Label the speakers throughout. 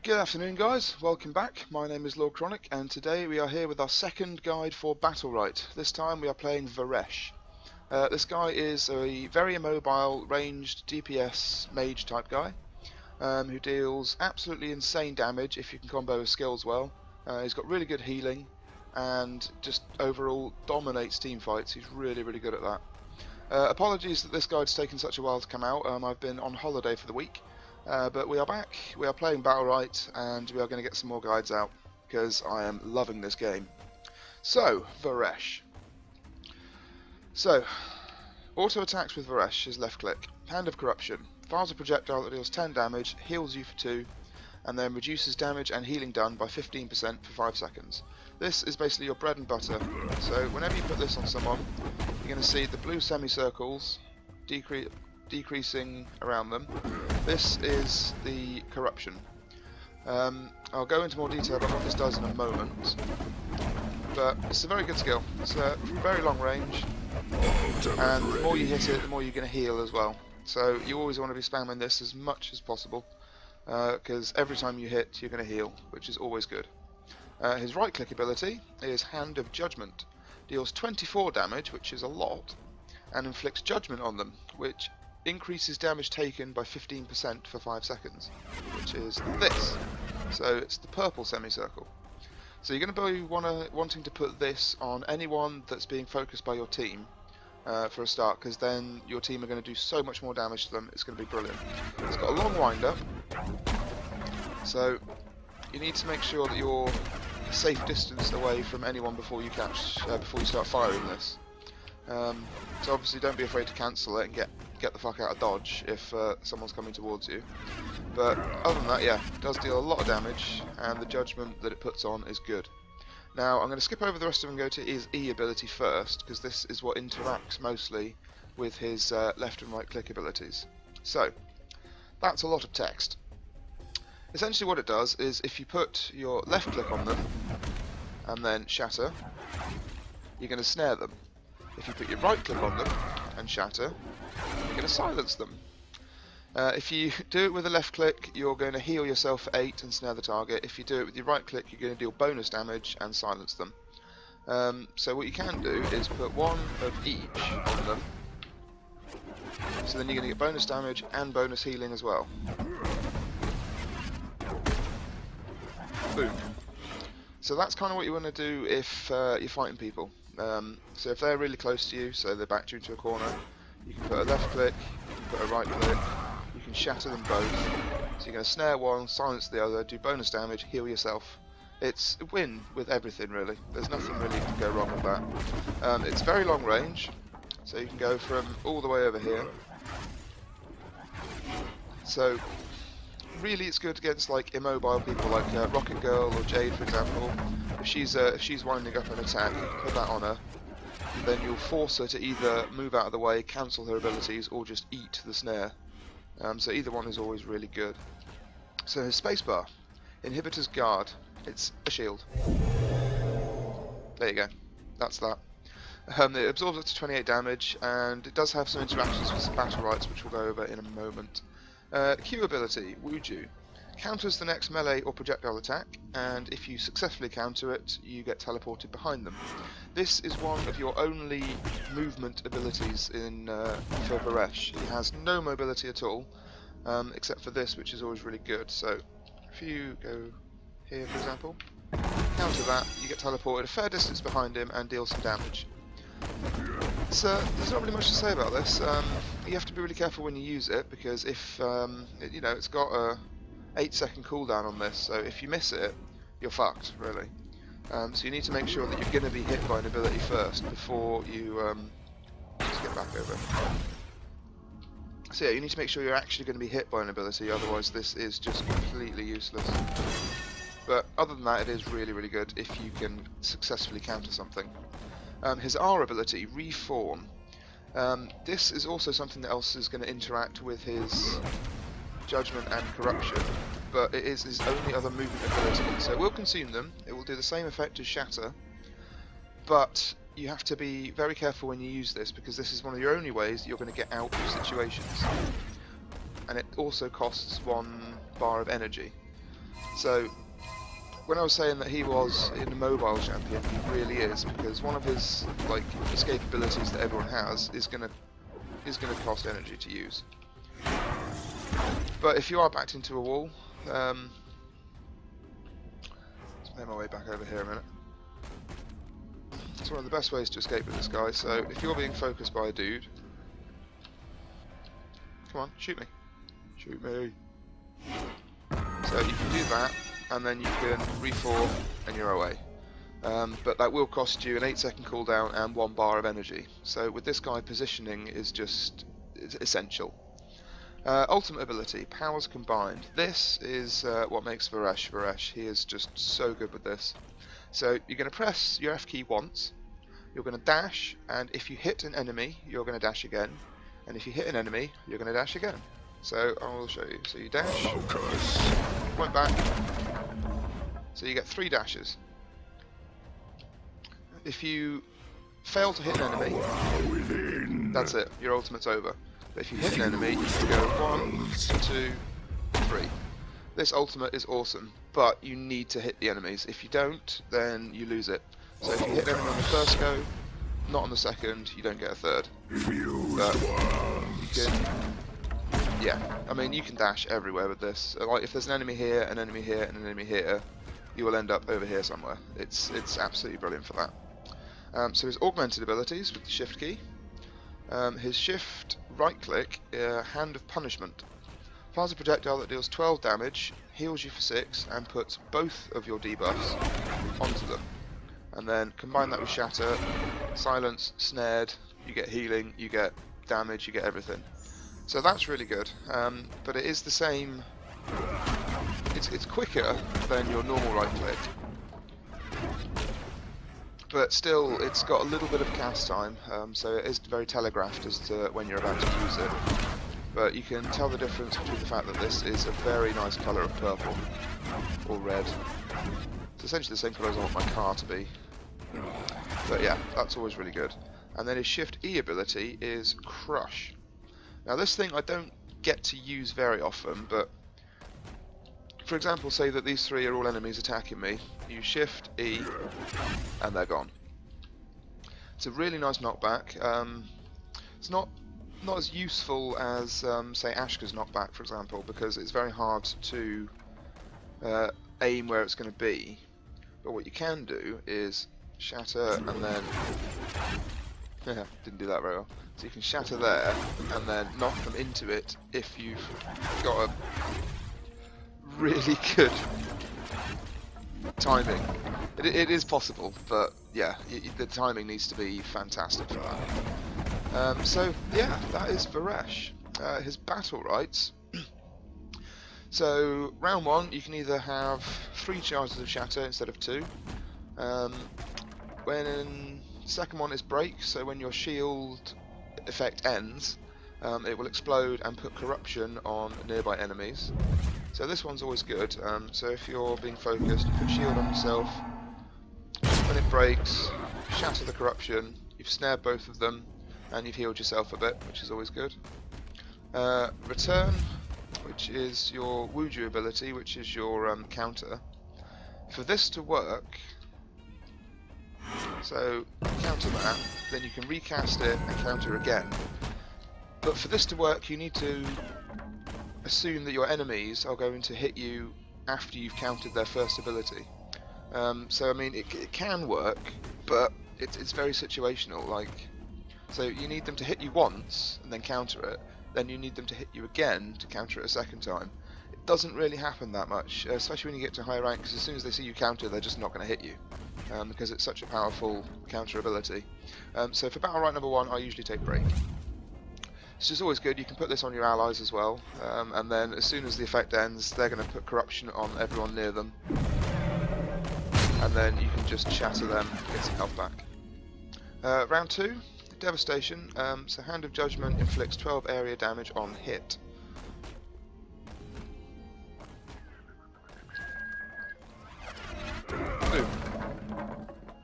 Speaker 1: Good afternoon guys, welcome back. My name is LordKroniK and today we are here with our second guide for Battlerite. This time we are playing Varesh. This guy is a very immobile, ranged DPS mage type guy who deals absolutely insane damage if you can combo his skills well. He's got really good healing and just overall dominates team fights. He's really good at that. Apologies that this guide's taken such a while to come out. I've been on holiday for the week. But we are back, we are playing Battlerite, and we are going to get some more guides out, because I am loving this game. So, Varesh. So, auto attacks with Varesh is left click. Hand of Corruption. Fires a projectile that deals 10 damage, heals you for 2, and then reduces damage and healing done by 15% for 5 seconds. This is basically your bread and butter. So, whenever you put this on someone, you're going to see the blue semicircles decreasing around them. This is the corruption. I'll go into more detail about what this does in a moment, but it's a very good skill. It's from very long range, and the more you hit it, the more you're going to heal as well. So you always want to be spamming this as much as possible, because every time you hit, you're going to heal, which is always good. His right click ability is Hand of Judgment. Deals 24 damage, which is a lot, and inflicts judgment on them, which increases damage taken by 15% for 5 seconds, which is this. So it's the purple semicircle. So you're going to be wanting to put this on anyone that's being focused by your team for a start, because then your team are going to do so much more damage to them. It's going to be brilliant. It's got a long wind up, so you need to make sure that you're a safe distance away from anyone before you start firing this. So obviously don't be afraid to cancel it and get the fuck out of dodge if someone's coming towards you. But other than that, yeah, it does deal a lot of damage, and the judgment that it puts on is good. Now I'm going to skip over the rest of them and go to his E ability first, because this is what interacts mostly with his left and right click abilities. So that's a lot of text. Essentially what it does is if you put your left click on them and then shatter, you're going to snare them. If you put your right click on them and shatter, you're going to silence them. If you do it with a left click, you're going to heal yourself for 8 and snare the target. If you do it with your right click, you're going to deal bonus damage and silence them. So what you can do is put one of each on them, so then you're going to get bonus damage and bonus healing as well. Boom. So that's kind of what you want to do if you're fighting people. So if they're really close to you, so they're backed you into a corner, you can put a left click, you can put a right click, you can shatter them both. So you're going to snare one, silence the other, do bonus damage, heal yourself. It's a win with everything really. There's nothing really can go wrong with that. It's very long range, so you can go from all the way over here. So really it's good against like immobile people like Rocket Girl or Jade for example. If she's winding up an attack, you can put that on her, then you'll force her to either move out of the way, cancel her abilities, or just eat the snare. So either one is always really good. So his spacebar, Inhibitor's Guard, it's a shield. There you go, that's that. It absorbs up to 28 damage, and it does have some interactions with some Battlerites, which we'll go over in a moment. Q ability, Wuju. Counters the next melee or projectile attack, and if you successfully counter it, you get teleported behind them. This is one of your only movement abilities for Varesh. He has no mobility at all, except for this, which is always really good. So if you go here, for example, counter that, you get teleported a fair distance behind him and deal some damage. So there's not really much to say about this. You have to be really careful when you use it, because if it's got a 8-second cooldown on this, so if you miss it, you're fucked, really. So you need to make sure that you're going to be hit by an ability first before you just get back over. So yeah, you need to make sure you're actually going to be hit by an ability, otherwise this is just completely useless. But other than that, it is really good if you can successfully counter something. His R ability, Reform. This is also something that else is going to interact with his Judgment and Corruption, but it is his only other movement ability. So it will consume them, it will do the same effect as Shatter, but you have to be very careful when you use this, because this is one of your only ways that you're going to get out of situations. And it also costs 1 bar of energy. So when I was saying that he was an immobile champion, he really is, because one of his like escape abilities that everyone has is gonna cost energy to use. But if you are backed into a wall, let's make my way back over here a minute. It's one of the best ways to escape with this guy. So if you're being focused by a dude, come on, shoot me. Shoot me. So you can do that, and then you can reform and you're away. But that will cost you an 8-second cooldown and 1 bar of energy. So with this guy, positioning is just essential. Ultimate ability, powers combined. This is what makes Varesh Varesh. He is just so good with this. So you're going to press your F key once, you're going to dash, and if you hit an enemy, you're going to dash again. And if you hit an enemy, you're going to dash again. So I will show you. So you dash, point back, so you get 3 dashes. If you fail to hit an enemy, that's it, your ultimate's over. But if you hit an enemy, you can go 1, 2, 3. This ultimate is awesome, but you need to hit the enemies. If you don't, then you lose it. So if you hit an enemy on the first go, not on the second, you don't get a third. But you can, yeah, I mean, you can dash everywhere with this. Like if there's an enemy here, an enemy here, and an enemy here, you will end up over here somewhere. It's absolutely brilliant for that. So his augmented abilities with the shift key. His shift right click, Hand of Punishment. Fires a projectile that deals 12 damage, heals you for 6, and puts both of your debuffs onto them. And then combine that with Shatter, Silence, Snared, you get healing, you get damage, you get everything. So that's really good, but it is the same, it's quicker than your normal right click. But still, it's got a little bit of cast time, so it is very telegraphed as to when you're about to use it. But you can tell the difference between the fact that this is a very nice colour of purple, or red. It's essentially the same colour as I want my car to be. But yeah, that's always really good. And then his Shift E ability is Crush. Now this thing I don't get to use very often, but for example, say that these 3 are all enemies attacking me, you Shift E and they're gone. It's a really nice knockback. It's not as useful as say Ashka's knockback, for example, because it's very hard to aim where it's going to be. But what you can do is shatter and then didn't do that very well. So you can shatter there and then knock them into it if you've got a really good timing. It is possible, but yeah, the timing needs to be fantastic for that. So yeah, that is Varesh. His battle rights. So round 1, you can either have 3 charges of Shatter instead of 2. When second one is Break, so when your shield effect ends, it will explode and put corruption on nearby enemies. So this one's always good. So if you're being focused, you put shield on yourself. When it breaks, shatter the corruption. You've snared both of them, and you've healed yourself a bit, which is always good. Return, which is your Wuju ability, which is your counter. For this to work, so counter that, then you can recast it and counter again. But for this to work, you need to assume that your enemies are going to hit you after you've countered their first ability. So I mean, it can work, but it's very situational. Like, so you need them to hit you once and then counter it. Then you need them to hit you again to counter it a second time. It doesn't really happen that much, especially when you get to high rank, because as soon as they see you counter, they're just not going to hit you, because it's such a powerful counter ability. So for battle right number 1, I usually take Break. It's just always good. You can put this on your allies as well, and then as soon as the effect ends, they're going to put corruption on everyone near them, and then you can just shatter them and get some health back. Round 2, Devastation. So Hand of Judgment inflicts 12 area damage on hit. Boom.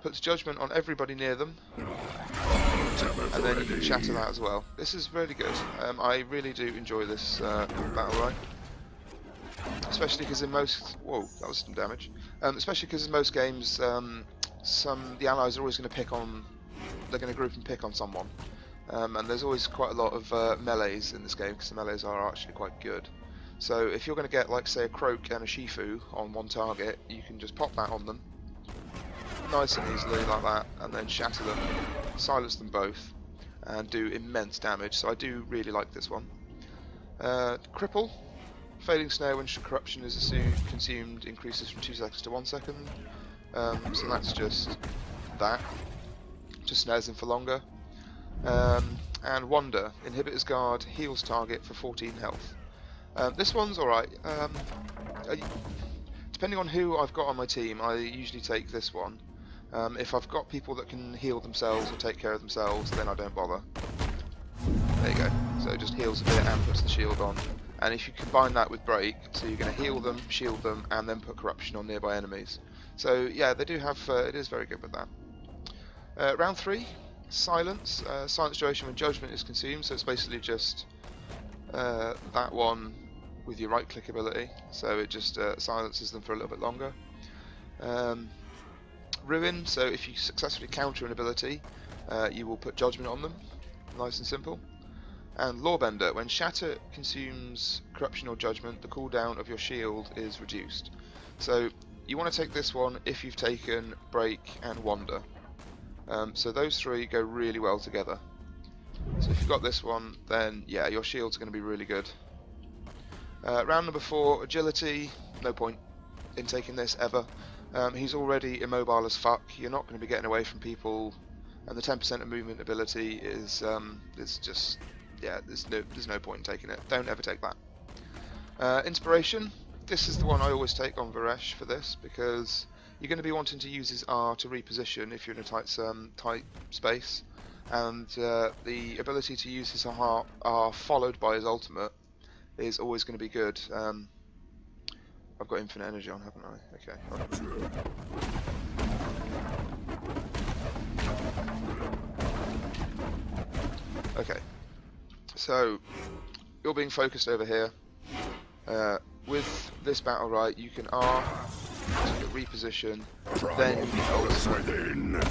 Speaker 1: Puts Judgment on everybody near them, and then you can shatter that as well. This is really good. I really do enjoy this battle right. especially because in most... Whoa, that was some damage. Especially because in most games, the allies are always going to pick on... They're going to group and pick on someone. And there's always quite a lot of melees in this game, because the melees are actually quite good. So if you're going to get, like, say, a Croak and a Shifu on one target, you can just pop that on them, nice and easily, like that, and then shatter them, silence them both, and do immense damage. So I do really like this one. Cripple. Fading Snare when Corruption is consumed increases from 2 seconds to 1 second. So that's just that. Just snares him for longer. And Wander. Inhibitor's Guard heals target for 14 health. This one's alright. Depending on who I've got on my team, I usually take this one. If I've got people that can heal themselves or take care of themselves, then I don't bother. There you go. So it just heals a bit and puts the shield on. And if you combine that with Break, so you're going to heal them, shield them, and then put Corruption on nearby enemies. So yeah, they do have. It is very good with that. Round 3, Silence. Silence duration when Judgment is consumed. So it's basically just that one with your right-click ability. So it just silences them for a little bit longer. Ruin. So if you successfully counter an ability, you will put Judgment on them. Nice and simple. And Lawbender. When Shatter consumes Corruption or Judgment, the cooldown of your shield is reduced. So you want to take this one if you've taken Break and Wander. So those three go really well together. So if you've got this one, then yeah, your shield's going to be really good. Round number 4, Agility. No point in taking this ever. He's already immobile as fuck. You're not going to be getting away from people, and the 10% of movement ability is just... Yeah, there's no point in taking it. Don't ever take that. Inspiration. This is the one I always take on Varesh for this, because you're going to be wanting to use his R to reposition if you're in a tight space, and the ability to use his R followed by his ultimate is always going to be good. I've got infinite energy on, haven't I? Okay. Okay. So, you're being focused over here. With this Battlerite, you can R to reposition, then you can ultimate,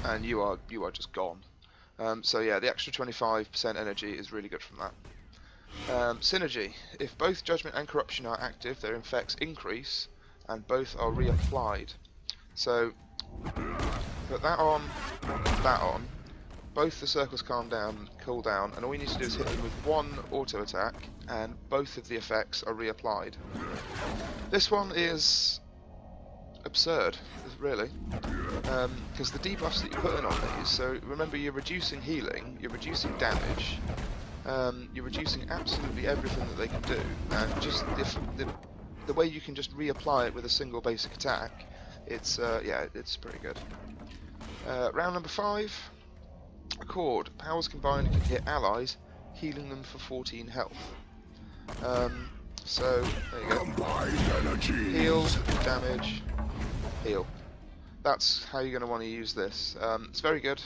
Speaker 1: and you are just gone. So yeah, the extra 25% energy is really good from that. Synergy. If both Judgment and Corruption are active, their effects increase, and both are reapplied. So, put that on, both the circles cool down, and all you need to do is hit them with one auto attack, and both of the effects are reapplied. This one is absurd, really, because the debuffs that you put in on these, so remember, you're reducing healing, you're reducing damage, you're reducing absolutely everything that they can do, and just the way you can just reapply it with a single basic attack, it's yeah, it's pretty good. Round number 5. Accord. Powers combined can hit allies, healing them for 14 health. So, there you go. Heal, damage, heal. That's how you're going to want to use this. It's very good,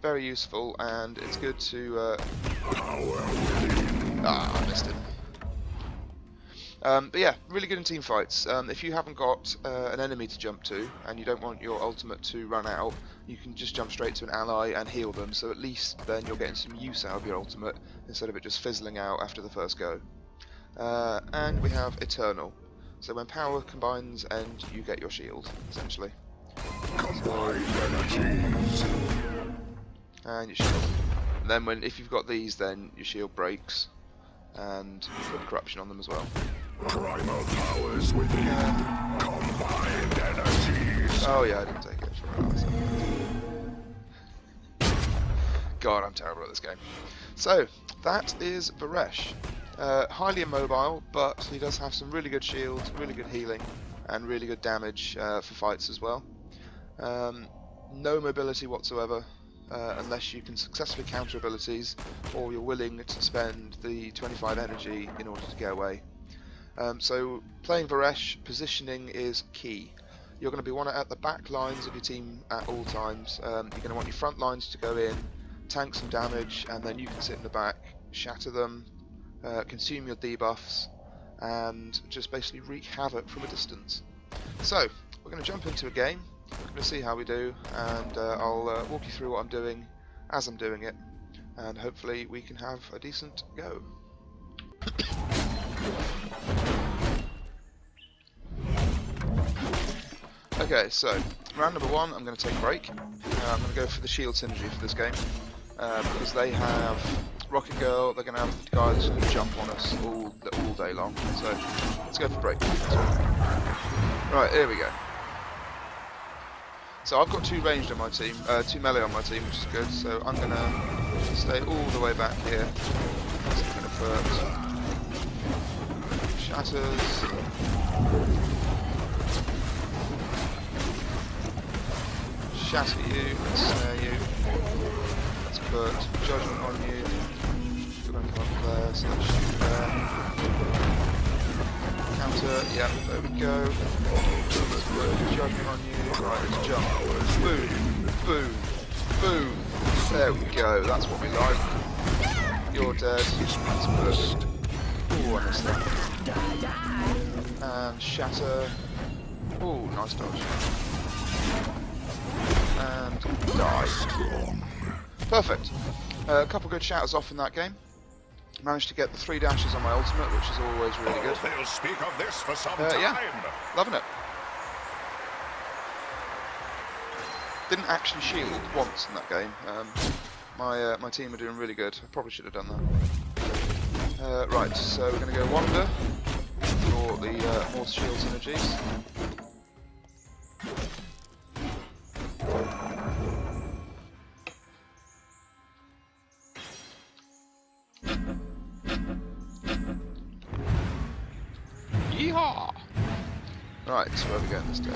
Speaker 1: very useful, and it's good to... I missed it. But yeah, really good in team fights. If you haven't got an enemy to jump to, and you don't want your ultimate to run out, you can just jump straight to an ally and heal them, so at least then you're getting some use out of your ultimate, instead of it just fizzling out after the first go. And we have Eternal. So when power combines, and you get your shield, essentially. And your shield. And then if you've got these, then your shield breaks, and you put Corruption on them as well.
Speaker 2: Primal powers within. Combined energies.
Speaker 1: Oh yeah, I didn't take it. God, I'm terrible at this game. So, that is Varesh. Highly immobile, but he does have some really good shields, really good healing, and really good damage for fights as well. No mobility whatsoever, unless you can successfully counter abilities, or you're willing to spend the 25 energy in order to get away. So playing Varesh, positioning is key. You're going to be wanting at the back lines of your team at all times. You're going to want your front lines to go in, tank some damage, and then you can sit in the back, shatter them, consume your debuffs, and just basically wreak havoc from a distance. So we're going to jump into a game. We're going to see how we do, and I'll walk you through what I'm doing as I'm doing it, and hopefully we can have a decent go. Okay, so round number 1, I'm going to take a break. I'm going to go for the shield synergy for this game, because they have Rocket Girl. They're going to have the guy that's going to jump on us all day long. So let's go for break. Right, here we go. So I've got 2 ranged on my team, 2 melee on my team, which is good. So I'm going to stay all the way back here. So I'm going to put shatters. Shatter you, let's snare you, let's put judgment on you, you're going to come up there, so let's shoot there, counter, yeah, there we go, let's put judgment on you, right, let's jump, boom, boom, boom, there we go, that's what we like, you're dead, let's put, ooh, I missed that, and shatter, ooh, nice dodge. And die. Perfect. A couple good shatters off in that game. Managed to get the 3 dashes on my ultimate, which is always really good.
Speaker 2: They'll speak of this for some time.
Speaker 1: Yeah, loving it. Didn't actually shield once in that game. My team are doing really good. I probably should have done that. Right, so we're going to go Wander for the Mortar Shield synergies. Yeehaw! Right, so where are we going this day?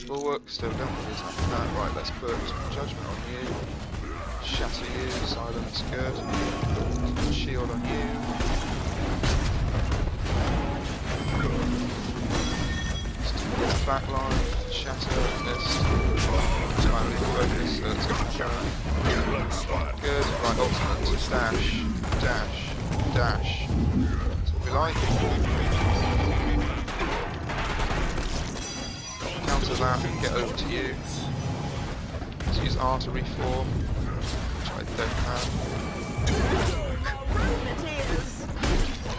Speaker 1: Bulwark, still don't really have that. Right, let's put judgment on you. Shatter you, silence, good. Shield on you. Just back line, shatter, missed. Finally focus, so let's go for shatter. Good, right, ultimate, dash, dash, dash. That's what we like. Counter that and get over to you. Let's use R to reform, which I don't have.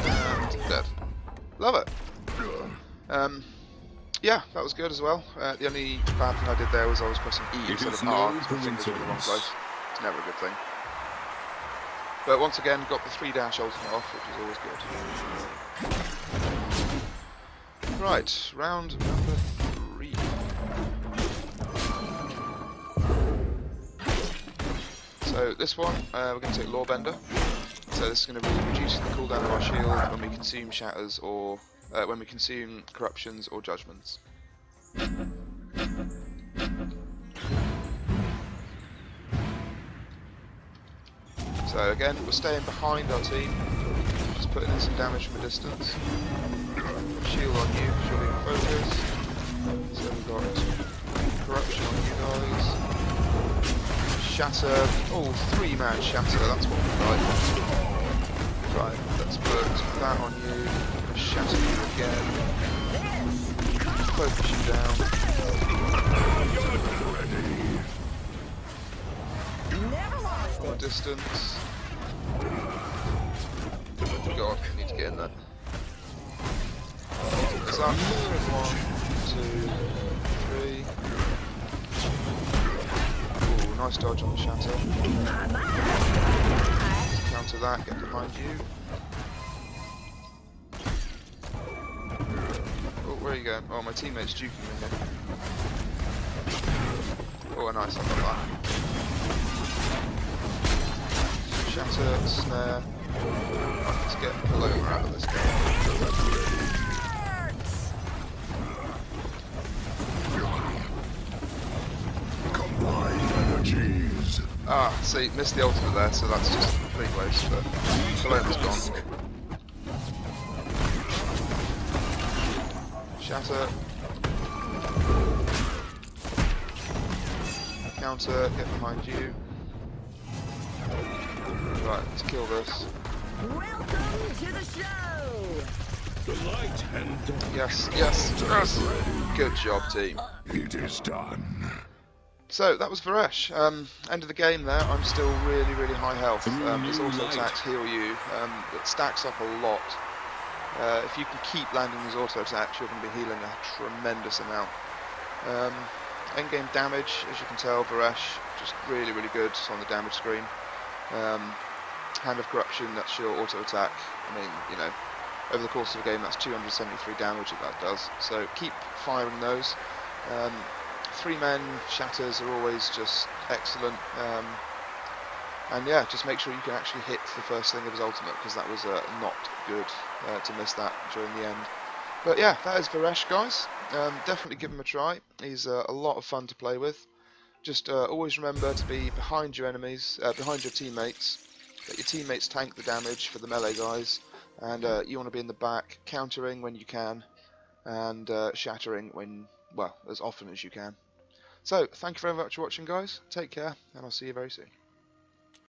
Speaker 1: And dead. Love it. Yeah, that was good as well. The only bad thing I did there was I was pressing E instead of R because my fingers were in the wrong place. It's never a good thing. But once again, got the 3 dash ultimate off, which is always good. Right, round number 3. So this one, we're going to take Lawbender. So this is going to be reducing the cooldown of our shield when we consume shatters or when we consume corruptions or judgments. So again, we're staying behind our team, just putting in some damage from a distance. Shield on you, because you're being focused. So we've got corruption on you guys. Shatter, oh, 3-man shatter, that's what we like. Right, let's put that on you, shatter you again, focus you down. From a distance. Oh god, I need to get in there. Is that 1, 2, 3. Ooh, nice dodge on the shatter. Counter that, get behind you. Oh, where are you going? Oh, my teammate's juking me here. Oh, nice, I got that. Shatter, snare. Let's get Paloma out of this game. Ah, see, missed the ultimate there, so that's just a complete waste, but Paloma's gone. Shatter. Counter, get behind you. Right, let's kill this.
Speaker 3: Welcome to the show!
Speaker 2: The light and dark.
Speaker 1: Yes, yes, yes. Good job, team.
Speaker 2: It is done.
Speaker 1: So that was Varesh. End of the game there. I'm still really, really high health. His auto attacks heal you. It stacks up a lot. If you can keep landing these auto attacks, you're going to be healing a tremendous amount. Endgame damage, as you can tell, Varesh just really, really good on the damage screen. Hand of Corruption, that's your auto attack. I mean, you know, over the course of the game, that's 273 damage that does. So keep firing those. 3-men shatters are always just excellent. And yeah, just make sure you can actually hit the first thing of his ultimate, because that was not good to miss that during the end. But yeah, that is Varesh, guys. Definitely give him a try. He's a lot of fun to play with. Just always remember to be behind your enemies, behind your teammates. Let your teammates tank the damage for the melee guys, and you want to be in the back, countering when you can, and shattering when, well, as often as you can. So, thank you very much for watching, guys. Take care, and I'll see you very soon.